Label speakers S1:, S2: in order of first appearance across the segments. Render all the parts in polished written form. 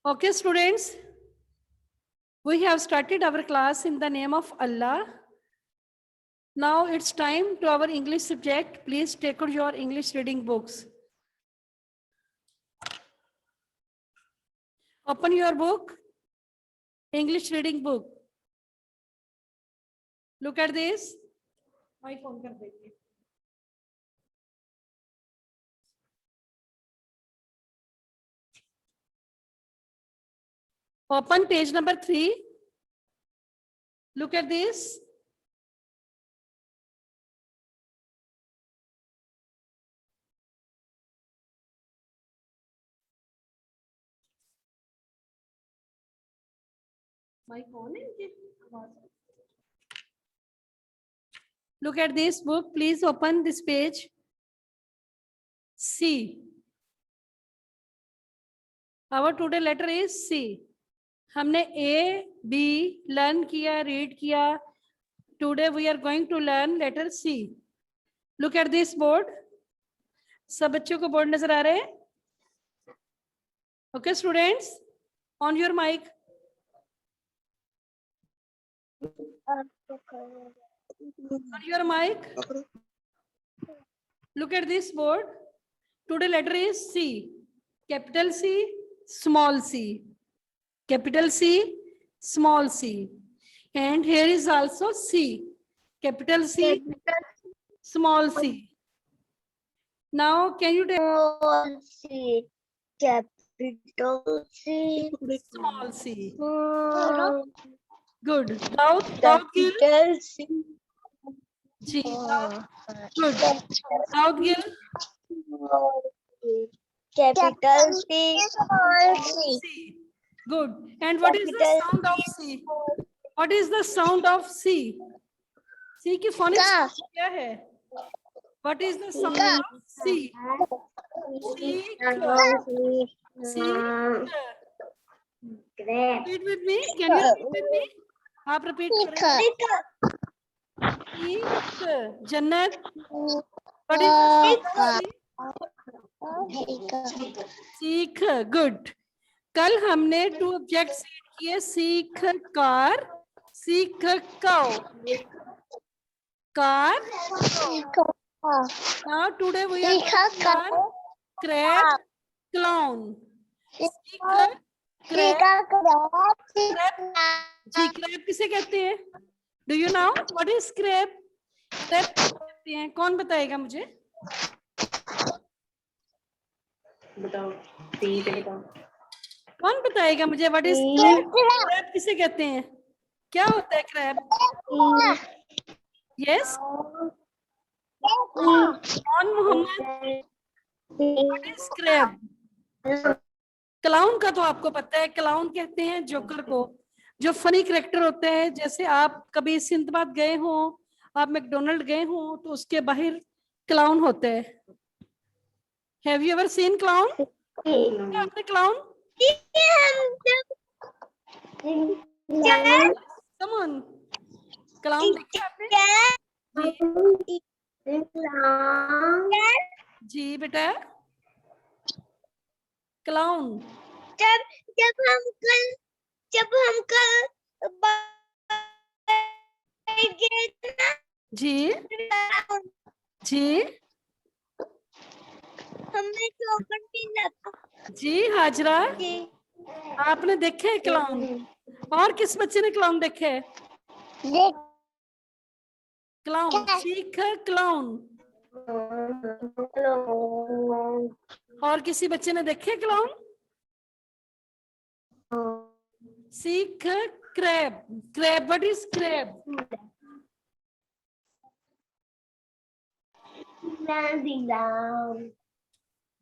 S1: Okay, students, we have started our class in the name of Allah. Now it's time to our English subject. Please take out your English reading books. Open your book, English reading book. Look at this. My phone kar देंगे. Open page number 3. Look at this. My phone is. Look at this book. Please open this page. C. Our today letter is C. हमने A, B learn किया, read किया. Today we are going to learn letter C. Look at this board. सब बच्चों को board नजर आ रहे हैं? Okay, students, on your mic. On your mic. Look at this board. Today letter is C. Capital C, small c. Capital C, small c. And here is also C. Capital C, small c. Now, can you tell?
S2: C, capital C,
S1: Small c.
S2: small
S1: Good. Now,
S2: capital C.
S1: G. Good. South Gill.
S2: Capital C, small c.
S1: C. Good. And what is the sound of C? What is the sound of C? C की phonics क्या है? What is the sound of C? Repeat with me. Can you repeat with me? आप repeat करें. Jannat. What is the sound of C? सीख. Good. कल हमने 2 objects किए. सीख कार, सीख cow. Car. Now today we are car, crab, clown. Crab. Ji crab किसे कहते हैं? Do you know what is crab? Crab कहते हैं. कौन बताएगा मुझे? बताओ. कौन बताएगा मुझे what is crab? Crab किसे कहते हैं? क्या होता है crab? Yes. कौन Mohammad? What is crab? Clown का तो आपको पता है. क्लाउन कहते हैं जोकर को, जो फनी करेक्टर होते हैं. जैसे आप कभी सिंदबाद गए हो, आप मैकडोनल्ड गए हो, तो उसके बाहर क्लाउन होते हैं. Have you ever seen clown? आपने क्लाउन? Come on. क्लाउन देखिए आपने? जी बेटा. क्लाउन.
S2: जब हम कल गए थे ना.
S1: जी जी
S2: हमने चौकट भी लगा.
S1: जी हाजरा, आपने देखे है क्लाउन? और किस बच्चे ने क्लाउन देखे है? क्लाउन. सीख क्लाउन. और किसी बच्चे ने देखे क्लाउन? सीख crab. Crab. What is crab?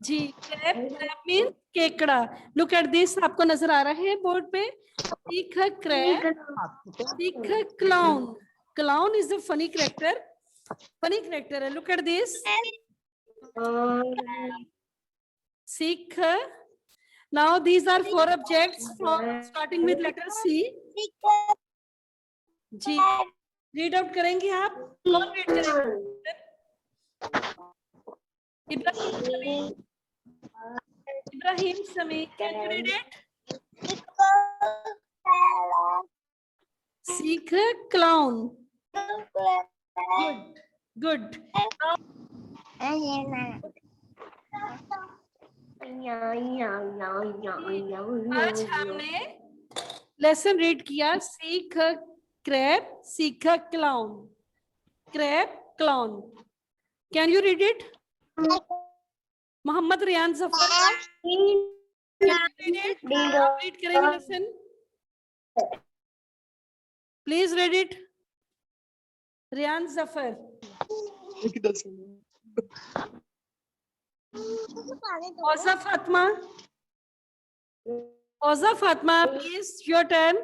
S1: जी क्रैब. क्रैब मीन केकड़ा. Look at this. आपको नजर आ रहा है बोर्ड पे? सीख क्रैब, सीख clown. Clown is the funny character. Funny character है. Look at this. सीख. Now these are 4 objects starting with letter C. जी रीड आउट करेंगे आप? कौन रीड करेंगे? इब्राहिम समी. Can you read it? सीख क्लाउन. Good. आज हमने लेसन रीड किया. सीख क्रैब, सीख clown. Crab, clown. Can you read it? Mohammad Riyan Zafar, can you read it? आप रीड करेंगे lesson. Please read it. Riyan Zafar. Oja Fatima. Oja Fatima, please your turn.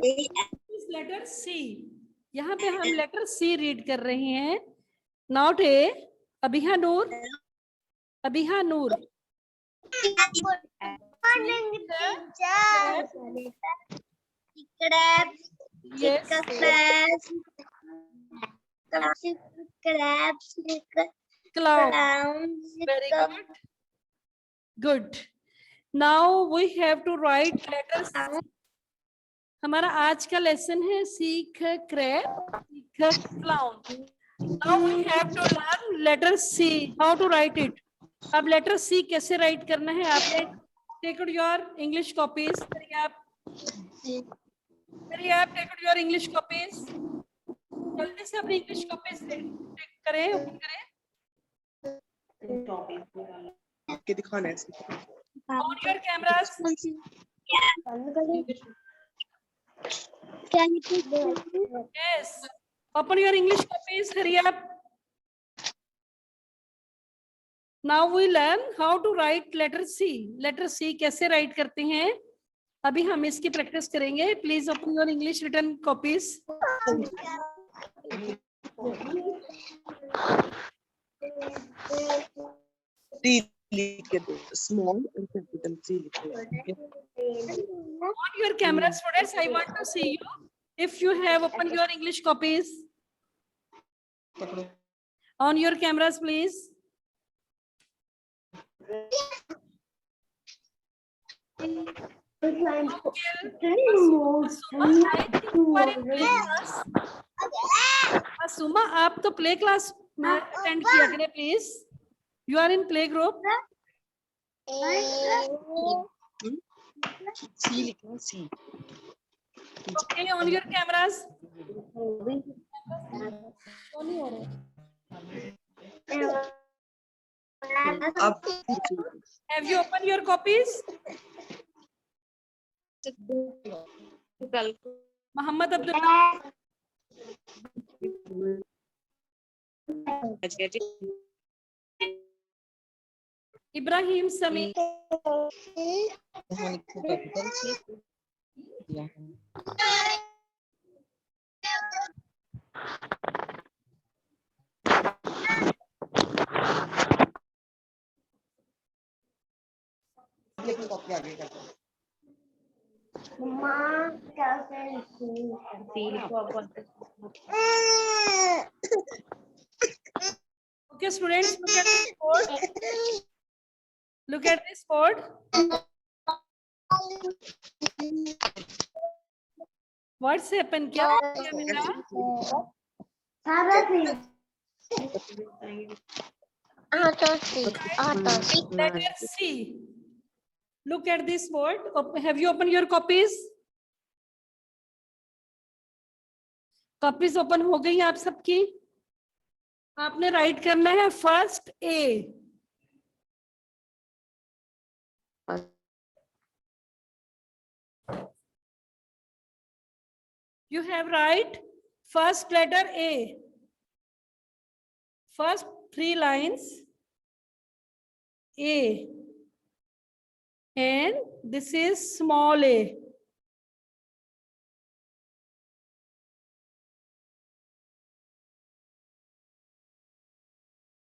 S1: Look at this letter C. यहाँ पे हम लेटर C रीड कर रहे हैं. Not A. Abiha Noor. Abiha Noor. Yes. Clown. Very good. Good. Now we have to write letters. हमारा आज का लेसन है सीख क्रैब, सीख clown. Now we have to learn letter C. How to write it? अब लेटर C कैसे राइट करना है? आपने take out your English copies. take out your English copies. जल्दी से अपनी इंग्लिश कॉपीज करें, ओपन करें.
S3: आपके दिखाना है.
S1: On your cameras. Yes. Open your English copies. Hurry up. Now we learn how to write letter C. Letter C कैसे right करते हैं? अभी हम इसकी प्रैक्टिस करेंगे. Please open your English written copies.
S3: Small and capital C.
S1: On your camera, students, I want to see you. If you have opened your English copies. On your cameras, please. सुमा, आप तो play class में attend किया करें please. You are in play group.
S3: C.
S1: Okay, on your cameras. Have you opened your copies? Muhammad Abdullah. Ibrahim Sami. Okay, students, look at this board. Look at this board. What's happened? क्या मेरा? Letter C. Look at this board. Have you opened your copies? Copies open हो गई आप सबकी. आपने right करना है first A. You have write first letter A. First 3 lines A. And this is small a.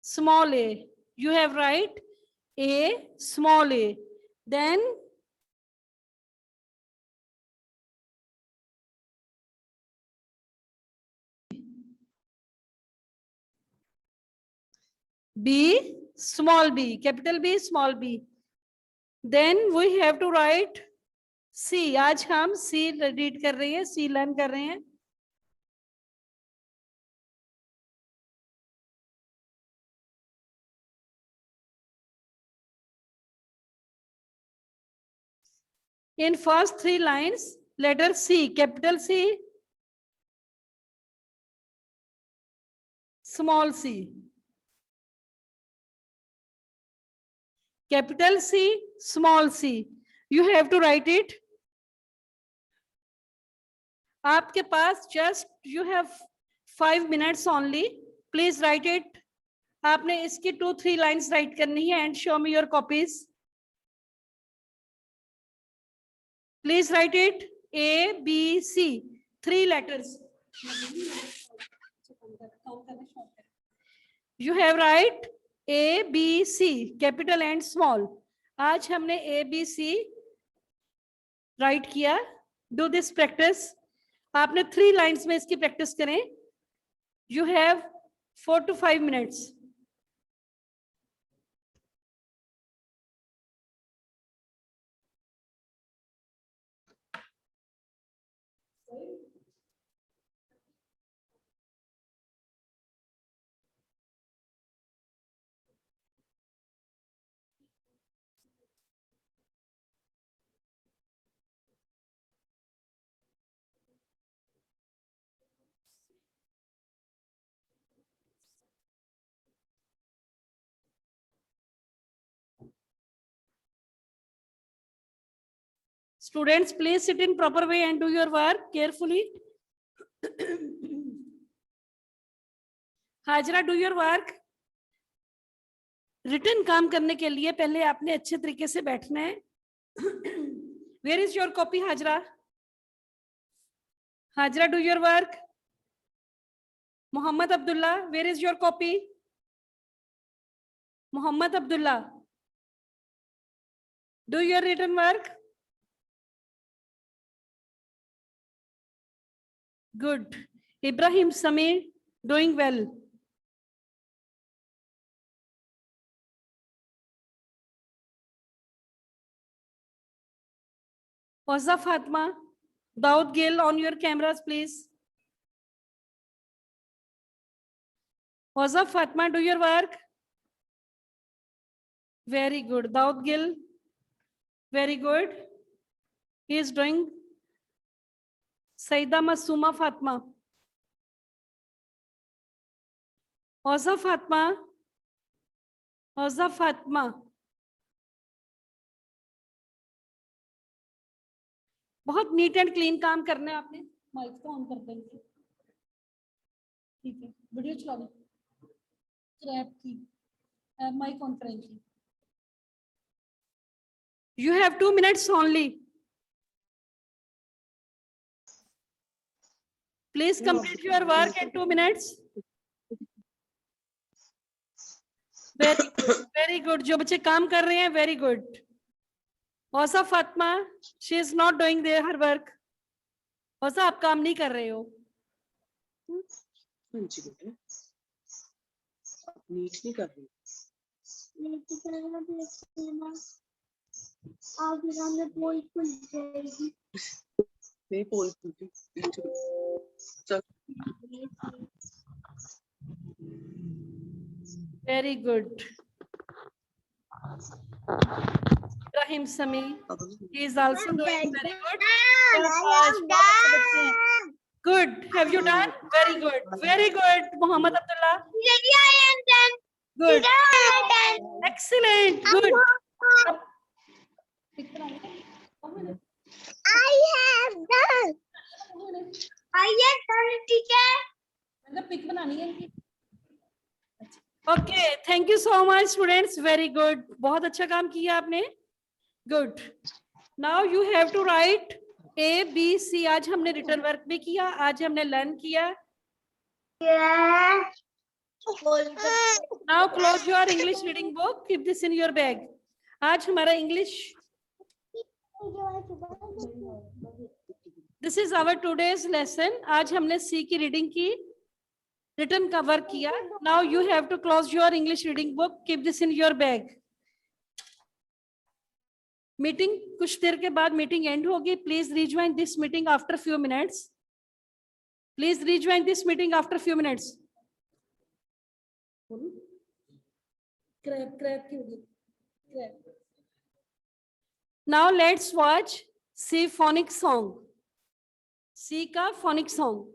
S1: Small a. You have write A, small a. Then B, small b, capital B, small b. Then we have to write C. आज हम C read कर रहे हैं, C learn कर रहे हैं. In first 3 lines, letter C, capital C, small c. Capital C, small c. You have to write it. आपके पास just you have 5 minutes only. Please write it. आपने इसकी 2-3 lines write करनी है and show me your copies. Please write it. A, B, C. 3 letters. You have write A, B, C. Capital and small. आज हमने A, B, C write किया. Do this practice. आपने 3 lines में इसकी practice करें. You have 4 to 5 minutes. Students, please sit in proper way and do your work carefully. Hajra, do your work. Written काम करने के लिए पहले आपने अच्छे तरीके से बैठना है. Where is your copy, Hajra? Hajra, do your work. Mohammad Abdullah, where is your copy? Mohammad Abdullah, do your written work. Good. Ibrahim Samir, doing well. Fauza Fatma, Daud Gill, on your cameras, please. Fauza Fatma, do your work. Very good. Daud Gill, very good. He is doing. Saida Masuma Fatma. Fauza Fatma. Fauza Fatma. बहुत neat and clean काम करना है आपने. Mic तो on कर देंगे. ठीक है, वीडियो चला दो. क्रैप की माइक ऑन करेंगे. You have 2 minutes only. Please complete your work in 2 minutes. Very good. Very good. जो बच्चे काम कर रहे हैं, very good. Fauza Fatma, she is not doing her work. Fauza, आप काम नहीं कर रहे हो.
S3: हाँ जी बेटा, नीट नहीं कर रही. नहीं पोल खुलती. चल.
S1: Very good. Ibrahim Sami, he is also doing very good. Good. Have you done? Very good. Very good. Muhammad Abdullah. Good. Excellent. Good.
S2: I have done. teacher.
S1: Pic बनानी है इनकी. Okay, thank you so much, students. Very good. बहुत अच्छा काम किया आपने. Good. Now you have to write A, B, C. आज हमने रिटर्न वर्क भी किया, आज हमने लर्न किया. Now close your English reading book. Keep this in your bag. आज हमारा English. This is our today's lesson. आज हमने C की रीडिंग की. रिटर्न का वर्क किया. Now you have to close your English reading book, keep this in your bag. Meeting कुछ देर के बाद मीटिंग एंड होगी. Please rejoin this meeting after few minutes. Please rejoin this meeting after few minutes. Crab crab की होगी. Crab. Now let's watch C phonic song. C का phonic song.